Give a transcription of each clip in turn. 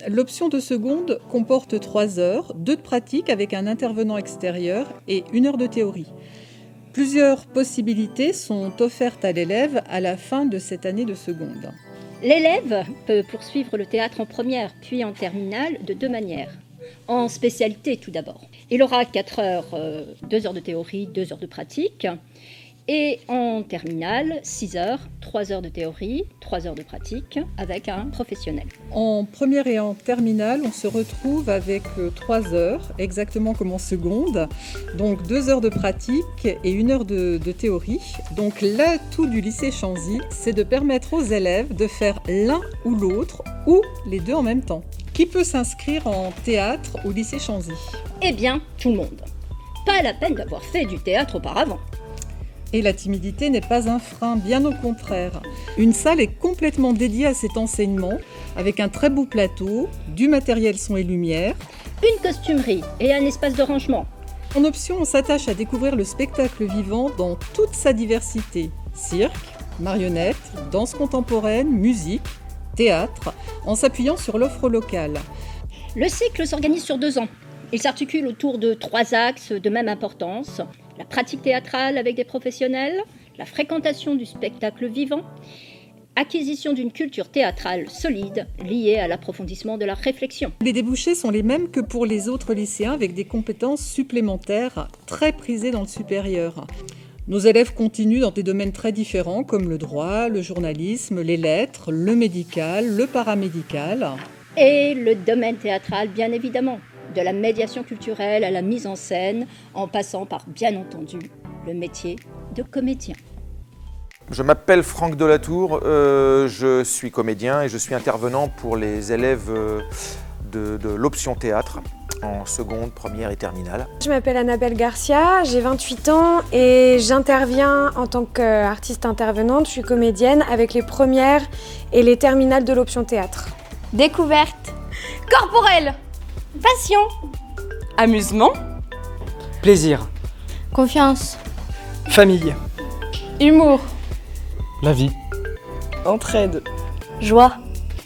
L'option de seconde comporte 3 heures, 2 de pratique avec un intervenant extérieur et 1 heure de théorie. Plusieurs possibilités sont offertes à l'élève à la fin de cette année de seconde. L'élève peut poursuivre le théâtre en première puis en terminale de 2 manières. En spécialité tout d'abord. Il aura 4 heures, 2 heures de théorie, 2 heures de pratique. Et en terminale, 6 heures, 3 heures de théorie, 3 heures de pratique avec un professionnel. En première et en terminale, on se retrouve avec 3 heures, exactement comme en seconde. Donc 2 heures de pratique et 1 heure de théorie. Donc l'atout du lycée Chanzy, c'est de permettre aux élèves de faire l'un ou l'autre, ou les deux en même temps. Qui peut s'inscrire en théâtre au lycée Chanzy ? Eh bien, tout le monde. Pas la peine d'avoir fait du théâtre auparavant. Et la timidité n'est pas un frein, bien au contraire. Une salle est complètement dédiée à cet enseignement, avec un très beau plateau, du matériel son et lumière, une costumerie et un espace de rangement. En option, on s'attache à découvrir le spectacle vivant dans toute sa diversité. Cirque, marionnettes, danse contemporaine, musique, théâtre, en s'appuyant sur l'offre locale. Le cycle s'organise sur 2 ans. Il s'articule autour de 3 axes de même importance. La pratique théâtrale avec des professionnels, la fréquentation du spectacle vivant, acquisition d'une culture théâtrale solide liée à l'approfondissement de la réflexion. Les débouchés sont les mêmes que pour les autres lycéens avec des compétences supplémentaires très prisées dans le supérieur. Nos élèves continuent dans des domaines très différents comme le droit, le journalisme, les lettres, le médical, le paramédical. Et le domaine théâtral, bien évidemment. De la médiation culturelle à la mise en scène, en passant par, bien entendu, le métier de comédien. Je m'appelle Franck Delatour, je suis comédien et je suis intervenant pour les élèves de l'option théâtre en seconde, première et terminale. Je m'appelle Annabelle Garcia, j'ai 28 ans et j'interviens en tant qu'artiste intervenante. Je suis comédienne avec les premières et les terminales de l'option théâtre. Découverte corporelle. Passion. Amusement. Plaisir. Confiance. Famille. Humour. La vie. Entraide. Joie.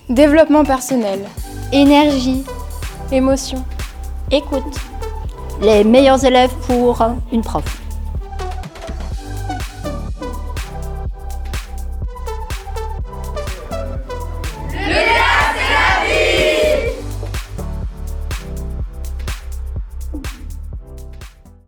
Développement personnel. Énergie. Émotion. Écoute. Les meilleurs élèves pour une prof.